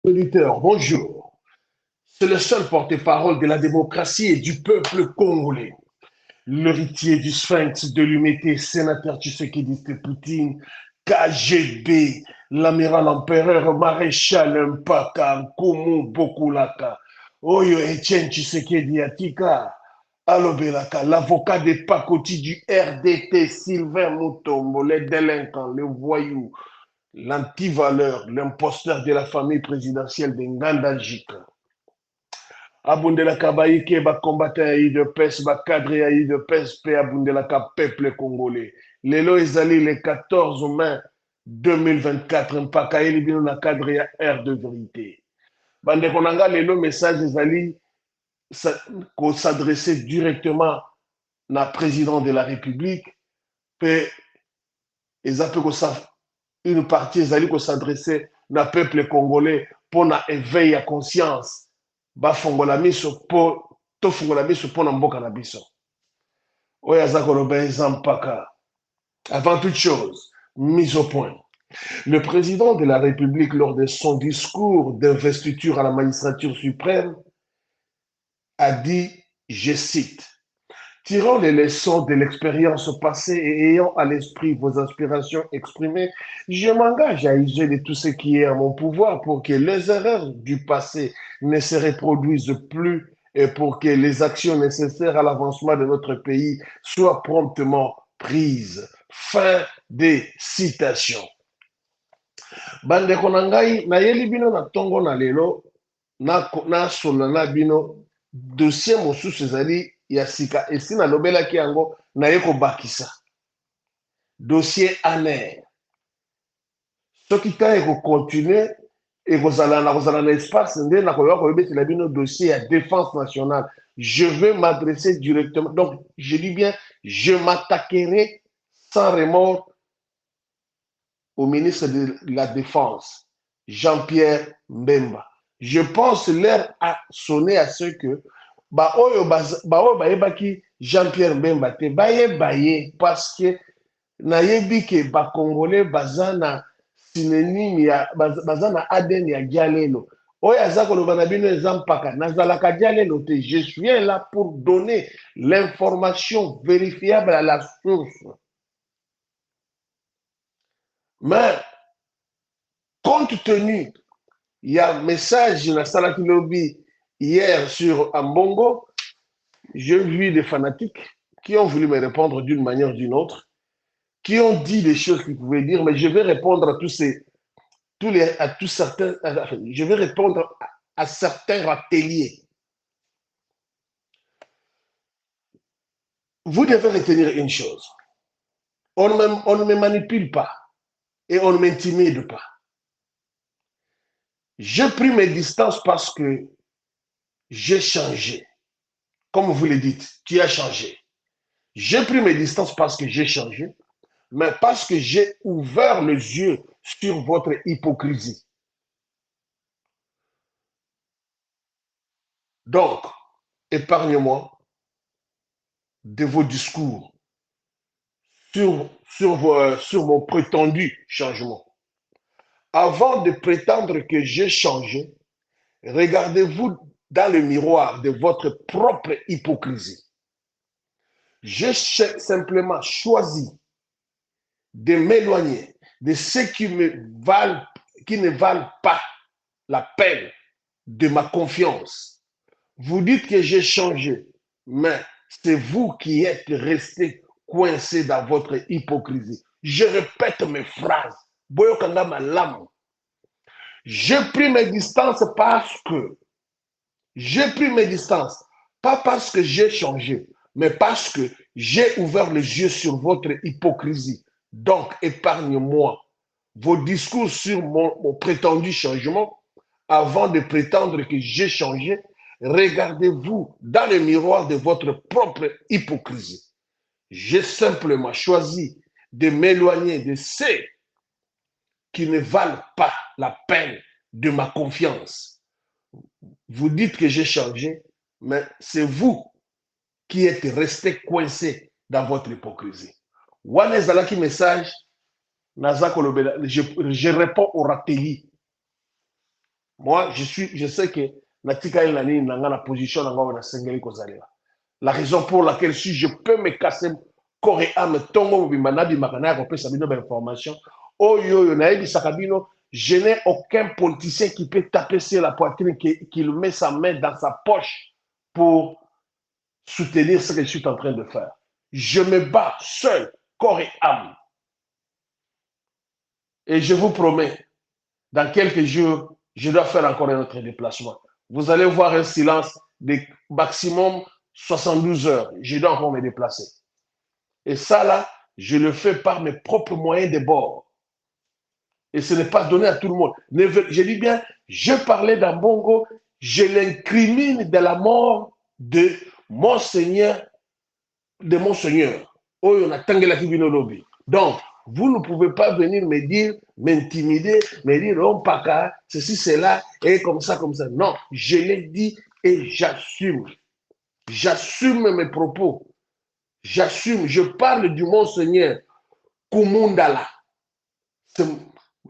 Auditeurs, bonjour. C'est le seul porte-parole de la démocratie et du peuple congolais. L'héritier du sphinx de l'humanité, sénateur Tshisekedi de Poutine, KGB, l'amiral empereur maréchal Mpaka Nkumu Bokulaka, Oyo Etienne Tshisekedi Atika, Alobelaka, l'avocat des pacotis du RDT, Sylvain Mutombo, les délinquants, les voyous, l'antivaleur, l'imposteur de la famille présidentielle de Nganda Jika. Abundelaka baike ba combattant ya UDPS, ba cadre ya UDPS pe abundelaka peuple congolais. Lelo ezali le 14 mai 2024 mpaka yeli bino na cadre ya Air de vérité. Bandeko na nga lelo message ezali ko s'adresser directement na président de la République pe eza pe ko une partie ezali ko s'adresser na peuple congolais pour na éveil ya conscience bafongola miso po tofongola miso mpo na mboka na biso oyo aza koloba eza mpaka. Avant toute chose, mise au point. Le président de la République, lors de son discours d'investiture à la magistrature suprême, a dit, je cite, tirant les leçons de l'expérience passée et ayant à l'esprit vos aspirations exprimées, je m'engage à user de tout ce qui est à mon pouvoir pour que les erreurs du passé ne se reproduisent plus et pour que les actions nécessaires à l'avancement de notre pays soient promptement prises. Fin des citations. Bandeko na ngai nayeli bino na ntongo na lelo nasola na bino dossier mosusu ezali ya sika esi nalobelaki yango naye kobakisa dossier aner soki ntango ekokontinue ekozala na espace nde nakoyoka koyebetela bino dossier ya défense nationale. Je vais m'adresser directement, donc je dis bien je m'attaquerai sans remords au ministre de la Défense, Jean-Pierre Mbemba. Je pense l'heure a sonné à ce que baoyo bayebaki Jean-Pierre Mbemba te bayeba ye parce que nayebi ke bakongolais baza na synonyme ya baza na ADN ya Dialelo. Oyo aza koloba na bino eza mpaka nazalaka Dialelo te. Je suis là pour donner l'information vérifiable à la source. Mais compte tenu, il y a un message dans Salaki Lobby hier sur Ambongo, j'ai vu des fanatiques qui ont voulu me répondre d'une manière ou d'une autre, qui ont dit des choses qu'ils pouvaient dire, mais je vais répondre à certains, je vais répondre à certains ateliers. Vous devez retenir une chose, on ne me manipule pas et on ne m'intimide pas. J'ai pris mes distances parce que j'ai changé. Comme vous le dites, tu as changé. J'ai pris mes distances parce que j'ai changé, mais parce que j'ai ouvert les yeux sur votre hypocrisie. Donc, épargnez-moi de vos discours sur mon prétendu changement. Avant de prétendre que j'ai changé, regardez-vous dans le miroir de votre propre hypocrisie. J'ai simplement choisi de m'éloigner de ceux qui ne valent pas la peine de ma confiance. Vous dites que j'ai changé, mais c'est vous qui êtes resté coincé dans votre hypocrisie. Je répète mes phrases. J'ai pris mes distances pas parce que j'ai changé, mais parce que j'ai ouvert les yeux sur votre hypocrisie. Donc, épargne-moi vos discours sur mon prétendu changement. Avant de prétendre que j'ai changé, regardez-vous dans le miroir de votre propre hypocrisie. J'ai simplement choisi de m'éloigner de ceux qui ne valent pas la peine de ma confiance. Vous dites que j'ai changé, mais c'est vous qui êtes resté coincé dans votre hypocrisie. Wana ezalaki message, je réponds au rateli. Moi, je sais que Natika Elani n'a la position dans la Sengeli Kozaleva. La raison pour laquelle, si je peux me casser corps et âme, tongo bimanabi makana ko pesa bino information. Oh yo naebi sakabino, je n'ai aucun politicien qui peut taper sur la poitrine, qui met sa main dans sa poche pour soutenir ce que je suis en train de faire. Je me bats seul, corps et âme. Et je vous promets, dans quelques jours, je dois faire encore un autre déplacement. Vous allez voir un silence de maximum 72 heures. Je dois encore me déplacer. Et ça, là, je le fais par mes propres moyens de bord. Et ce n'est pas donné à tout le monde. Je dis bien, je parlais d'Ambongo, je l'incrimine de la mort de Monseigneur, Donc, vous ne pouvez pas venir me dire, m'intimider, me dire, oh, paka, ceci, cela, et comme ça, comme ça. Non, je l'ai dit et j'assume. J'assume mes propos. J'assume. Je parle du Monseigneur Kumundala.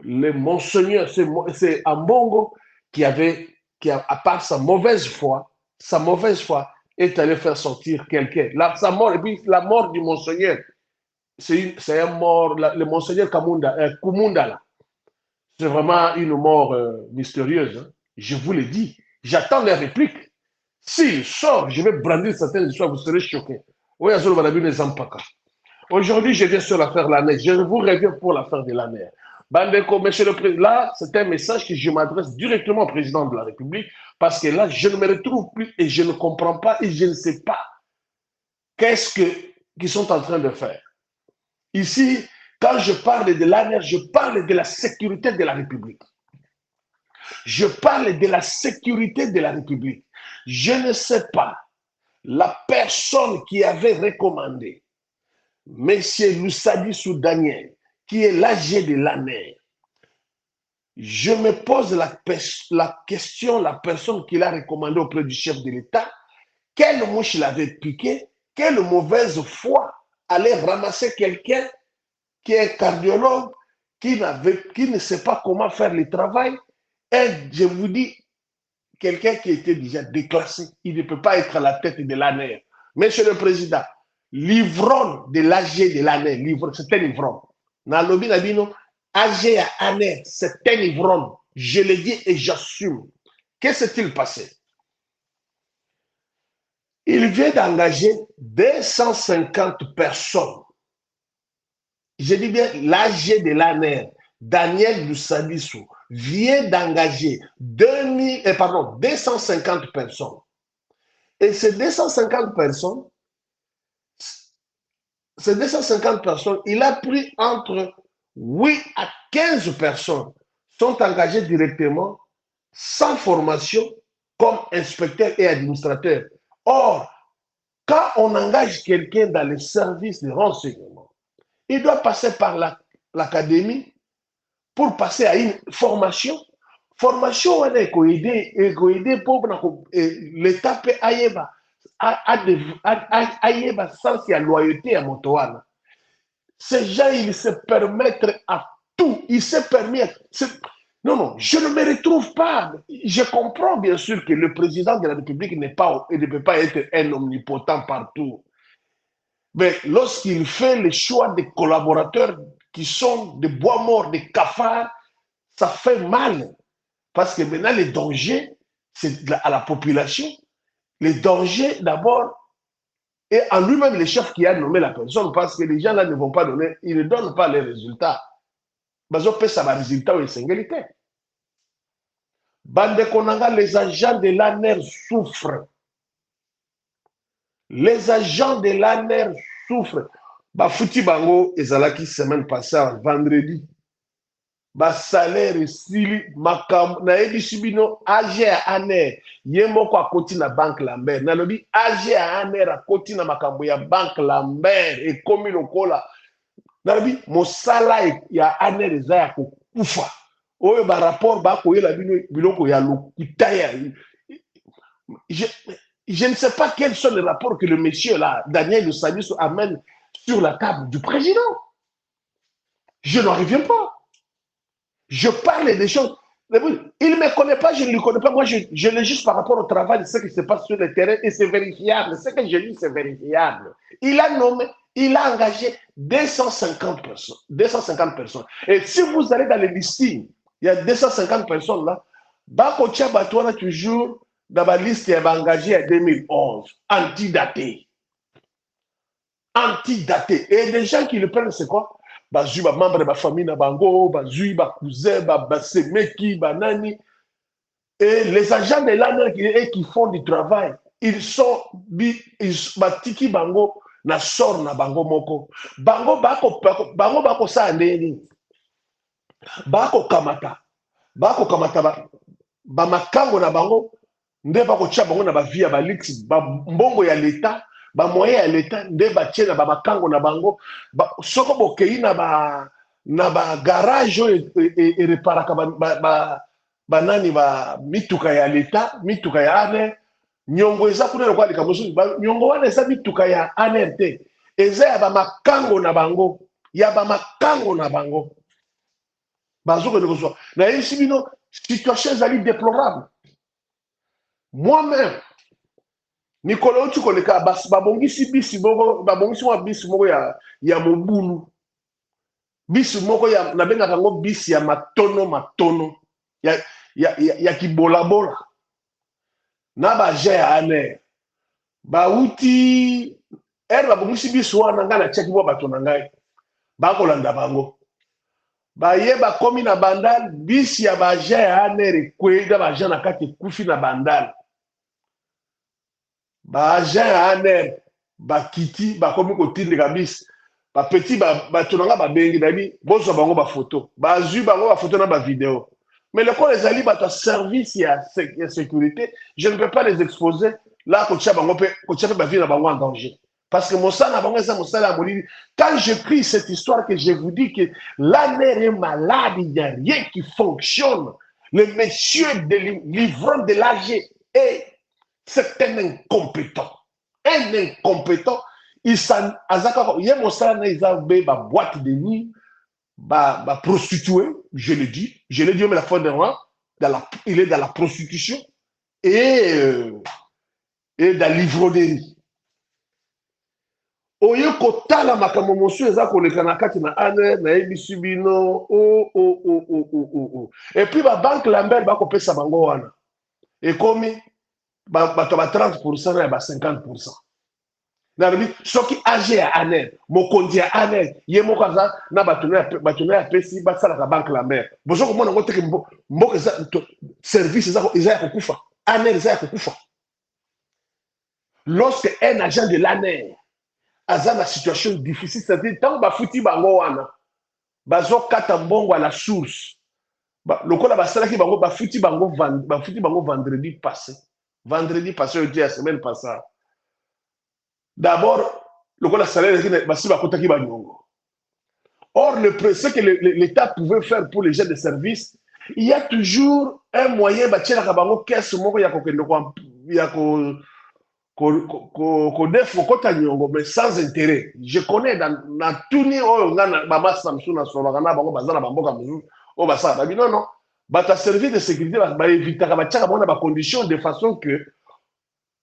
Le Monseigneur, c'est Ambongo qui a, à part sa mauvaise foi, est allé faire sortir quelqu'un. Sa mort, et puis la mort du Monseigneur, c'est un mort, le Monseigneur Kumundala. C'est vraiment une mort mystérieuse. Hein. Je vous l'ai dit. J'attends les répliques. S'il sort, je vais brandir certaines histoires, vous serez choqués. Aujourd'hui, je viens sur l'affaire Lanner. Je vous reviens pour l'affaire de Lanner. Bandeko, monsieur le président, là, c'est un message que je m'adresse directement au président de la République parce que là, je ne me retrouve plus et je ne comprends pas et je ne sais pas qu'est-ce qu'ils sont en train de faire. Ici, quand je parle de Lanner, je parle de la sécurité de la République. Je parle de la sécurité de la République. Je ne sais pas la personne qui avait recommandé Monsieur Lussadissou Daniel, qui est l'AG de Lanner. Je me pose la question, la personne qui l'a recommandé auprès du chef de l'État, quelle mouche l'avait piqué, quelle mauvaise foi allait ramasser quelqu'un qui est cardiologue, qui ne sait pas comment faire le travail. Et je vous dis, quelqu'un qui était déjà déclassé, il ne peut pas être à la tête de Lanner. Monsieur le Président, l'ivrogne de l'AG de Lanner, c'est un ivrogne. Nalobi Nabino, AG à Lanner, c'est un ivrogne. Je le dis et j'assume. Qu'est-ce qui s'est passé? Il vient d'engager 250 personnes. Je dis bien l'AG de Lanner, Daniel Lussadissou, vient d'engager 250 personnes. Et ces 250 personnes, il a pris entre 8 à 15 personnes sont engagées directement, sans formation, comme inspecteur et administrateur. Or, quand on engage quelqu'un dans les services de renseignement, il doit passer par l'académie pour passer à une formation. Formation, on est aidé pour l'État peut ayeba sans qu'il y a loyauté à Motoana. Ces gens, ils se permettent à tout. Ils se permettent. Non, je ne me retrouve pas. Je comprends bien sûr que le président de la République ne peut pas être un omnipotent partout. Mais lorsqu'il fait le choix des collaborateurs qui sont des bois morts, des cafards, ça fait mal. Parce que maintenant, les dangers, c'est à la population. Les dangers, d'abord, et en lui-même, le chef qui a nommé la personne, parce que les gens là ne vont pas donner, ils ne donnent pas les résultats. Ils ont fait ça, les résultats ou les singularités. Bande Konanga, les agents de l'ANER souffrent. Les agents de l'ANER souffrent. Fouti Bango, Ezalaki, semaine passée, vendredi. Salaire, sili, makam, na ebi sibino, AG à ANER, yemoko a koti na banque Lambert. Nalobi, AG à ANER a koti na makambo ya banque Lambert, et comme il okola. Nalobi, mosala ya ANER eza ya kukufa. Oyo ba rapport ba koyela biloko ya lokutaya. Je ne sais pas quels sont les rapports que le monsieur là, Daniel Lussadissou, amène sur la table du président. Je n'en reviens pas. Je parle des choses. Il ne me connaît pas, je ne le connais pas. Moi, je l'ai juste par rapport au travail de ce qui se passe sur le terrain et c'est vérifiable. Ce que j'ai dit, c'est vérifiable. Il a nommé, il a engagé 250 personnes. 250 personnes. Et si vous allez dans les listings, il y a 250 personnes là. Bako Tchabatouana toujours dans la liste qui est engagée en 2011, antidaté. Antidaté. Et les gens qui le prennent, c'est quoi? Bazui, ba membre de ma famille, na bango, bazui, ba cousin, ba semeki, ba nani. Et les agents de l'ANER qui font du travail, ils sont, batiki bango, na sort na bango moko. Bango bako sa ndeni. Bako kamata. Bako kamata ba makango na bango, nde bako tia bango na ba via ba lix, ba mbongo ya l'État, ba moyen ya l'État, nde ba tia na ba makango na bango, soko bokei na ba garage et reparaka banani ba mituka ya l'État, mituka ya ANER, nyongo eza kuna lokwa likamosu, nyongo wana eza mituka ya ANER te, eza ya ba makango na bango, ya ba makango na bango. Bazoko de reçoit. Na ici bino situation ezali déplorable. Moi-même, Nicolas Otukoleka babongisi bisi moko, babongisi wa bisi moko ya mobulu. Bisi moko ya nabengaka ngo bisi ya matono ya kibolabola. Na ba je ya ANER. Bauti babongisi bisi wana nga na tcheki bo bato na ngai. Bakolanda bango. Baye bakomi na bandal bisi ya baja ya ANER ekweda baja na kati ekufi na bandal. Baja ya ANER bakiti bakomi kotindika bisi bapeti bato na nga babengi nabi bozwa bango bafoto bazwi bango bafoto na bavideo. Mais lokola ezali bato ya service ya sécurité, je ne peux pas les exposer là kotia bango pe kotia pe bavie na bango en danger. Parce que Mossana, quand j'écris cette histoire, que je vous dis que l'ANER est malade, il n'y a rien qui fonctionne. Le monsieur de livrant de l'AG c'est un incompétent. Un incompétent. Il s'en a il y a Mossana, il a une boîte de nuit, prostituée, je l'ai dit, mais la fois de moi, il est dans la prostitution et dans la livraderie. Oyo kotala makambo mosu eza koleka na kati na ANER na yebisi bino et puis ba banque Lambert bakopesa bango wana ekomi bato ba 30% na ba 50%. Nalobi soki AG ya ANER mokonzi ya ANER ye moko aza na bato na apesi basalaka banque Lambert bozo komona ngo teke mboka service eza ya kokufa ANER eza ya kokufa. Lorsque un agent de l'ANER aza na situation difficile, c'est-à-dire tant bafuti bango wana bazo kata mbongo à la source lokola basalaki bango bafuti bango vendredi passé je dis la semaine passée. D'abord lokola salaire basi bakotaki banyongo. Or ce que l'État pouvait faire pour les gens de service, il y a toujours un moyen batielaka bango caisse moko ya kokende ya ko mais sans intérêt. Je connais dans tout les non, bata service de sécurité va éviter à condition de façon que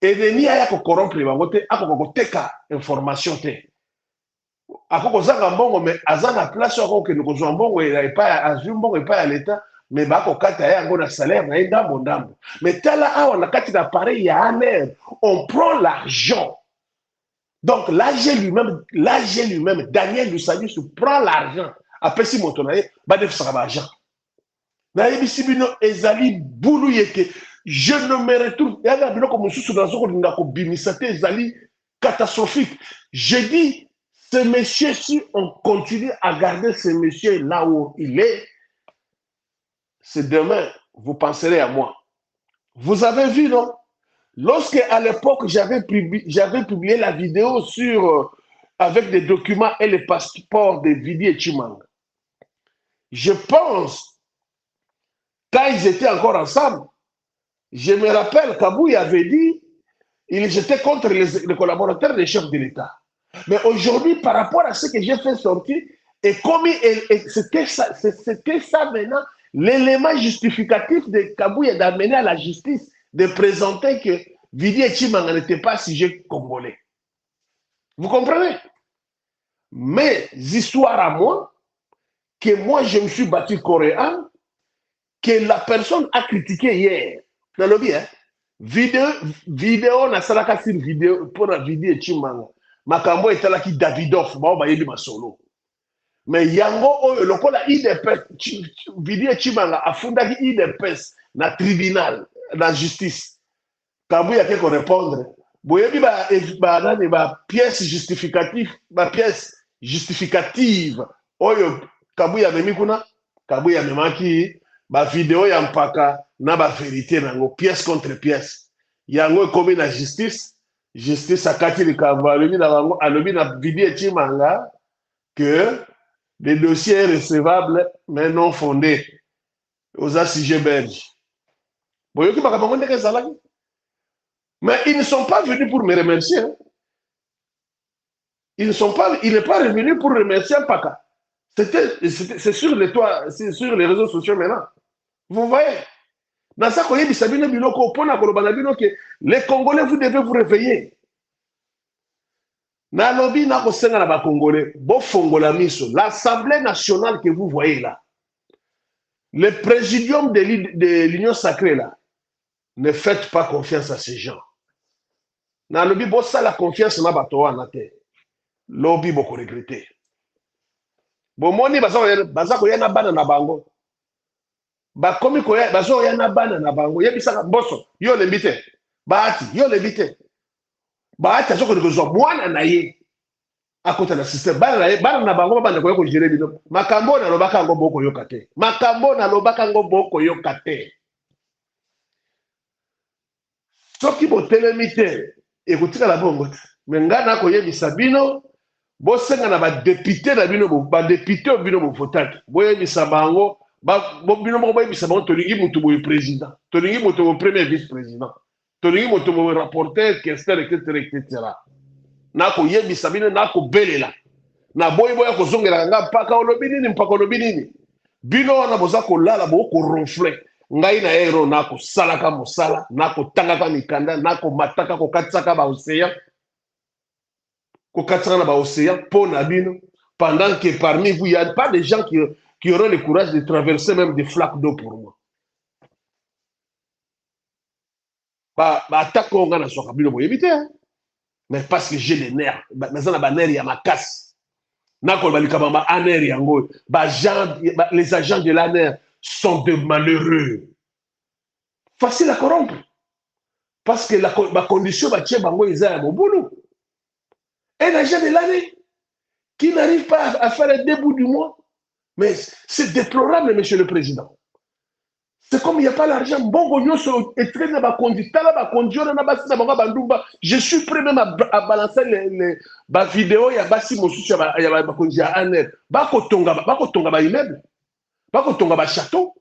ennemi a corrompre bango te akokoteka information te akokozanga mbongo mais azana place que nous kozwa mbongo et pas azwi mbongo et pas à l'état mais bakokata yango na salaire na ndambo ndambo. Mais tala awa na kati na pareil ya ANER on prend l'argent. Donc l'AG lui-même Daniel Lusadius prend l'argent après si motonaye ba def saka argent na yebisi bino ezali bulu yeke je ne me retrouve yaga bino comme sous dans ko linga ko bimisa te ezali catastrophique. Je dis ce monsieur, si on continue à garder ce monsieur là où il est, c'est demain, vous penserez à moi. Vous avez vu, non? Lorsque, à l'époque, j'avais publié la vidéo avec des documents et les passeports de Vidi et Chimanga. Je pense, quand ils étaient encore ensemble, je me rappelle qu'Abouy avait dit, ils étaient contre les collaborateurs des chefs de l'État. Mais aujourd'hui, par rapport à ce que j'ai fait sortir, et comme c'était ça maintenant, l'élément justificatif de Kabouya d'amener à la justice, de présenter que Vidi Chimanga n'était pas sujet congolais. Vous comprenez? Mes histoires à moi, que moi je me suis battu coréen, que la personne a critiqué hier. Dans le bien, vidéo na salaka sur vidéo pour la vidéo Chimanga. Makambo etalaki Davidoff, ba yebi masolo. Mais yango oyo lokola IDPS vidéo Chimanga afundaki IDPS na tribunal, na justice. Kabouya ke ko répondre. Boyebi ba pièce justificative, ba pièce justificative oyo Kabouya memi kuna, Kabouya memaki ba vidéo ya mpaka na ba vérité nango pièce contre pièce. Yango ekomi na justice, justice akati likambo alobi na vidéo Chimanga que le dossier est recevable mais non fondé aux sujet belge. Boyoki bakabango ndeke ezalaki. Mais ils ne sont pas venus pour me remercier. Hein. Il n'est pas revenu pour remercier Mpaka. C'est sur les toits, c'est sur les réseaux sociaux maintenant. Vous voyez? Dans ça, les Congolais, vous devez vous réveiller. L'Assemblée nationale que vous voyez là, le présidium de l'Union sacrée là, ne faites pas confiance à ces gens. Na lobi bossa la confiance na bato wana te. Lobi boko regretter. Bomoni baza ko yana bana na bango. Ba komi ko bazo yana bana na bango. Yebisa boso yo le bité. Baati yo le bité. Baati azoko de zo mwana na ye. Akota na système bana na bango bana ko gérer bino. Makambo na lobaka ngo boko yo kate. Makambo na lobaka ngo boko yo kate. Soki botelemi te écoutez la bonne mais ngana ko yebisa bino bosenga na ba député na bino ba député bino bo votaki boyebisa bango bino mo boyebisa bango tolingi mutu boye président tolingi mutu bo premier vice président tolingi mutu bo rapporteur questeur etc na ko yebisa bino na ko belela na boy ko zongela nga mpaka olobi nini bino wana boza ko lala bo ko ronfler ngai na ero na ko salaka mosala na ko tangaka mikanda na ko mataka ko katsaka ba océan ko katsaka na ba océan pour na bino pendant que parmi vous il y a pas de gens qui auront le courage de traverser même des flaques d'eau pour moi ba atako nga na soka bino boyebi te mais parce que j'ai des nerfs bazana ba nerfs ya makasi na ko balika ba aner yango les agents de l'ANER sont de malheureux. Facile à corrompre. Parce que la condition va tirer bango isa ya boulot. Un agent de l'année qui n'arrive pas à faire un début du mois. Mais c'est déplorable, monsieur le président. C'est comme il n'y a pas l'argent. Je suis prêt même à balancer les vidéos. Il y a Bassi Mosusu, il y a Bakonji à Aner. Bakotonga ba immeuble. Bakotonga ba château.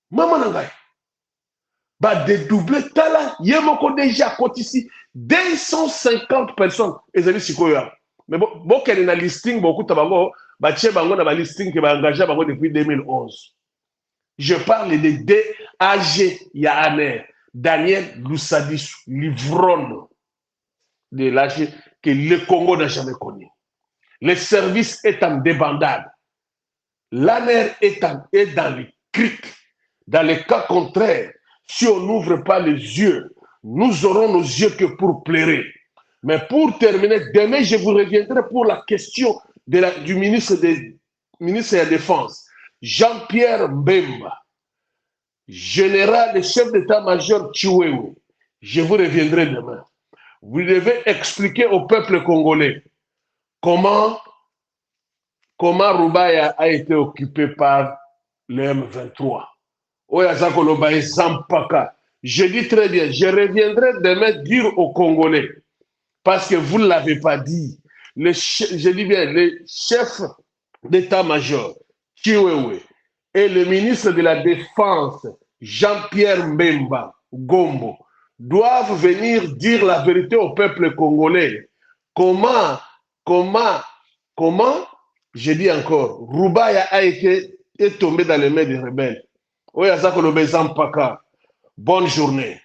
Maman nangai. Ba dédoubler tala. Yemoko déjà côté ici 250 personnes. Et ça dit sikoya. Mais bon quel est le listing beaucoup tabango ba tche bango na ba listing que ba engagé bango depuis 2011. Je parle de DAG Yahaner, Daniel Loussadis, l'ivronne de l'AG que le Congo n'a jamais connu. Le service est en débandade. L'ANER est dans les criques. Dans le cas contraire, si on n'ouvre pas les yeux, nous aurons nos yeux que pour pleurer. Mais pour terminer, demain, je vous reviendrai pour la question du ministre de la Défense. Jean-Pierre Mbemba, général et chef d'état-major Chiwewe, je vous reviendrai demain. Vous devez expliquer au peuple congolais comment Roubaïa a été occupé par le M23. Je dis très bien, je reviendrai demain dire aux Congolais, parce que vous ne l'avez pas dit, je dis bien, le chef d'état-major Chiwewe et le ministre de la Défense, Jean-Pierre Mbemba Gombo, doivent venir dire la vérité au peuple congolais. Comment, je dis encore, Roubaïa a été est tombé dans les mains des rebelles. Oyo aza koloba eza mpaka. Bonne journée.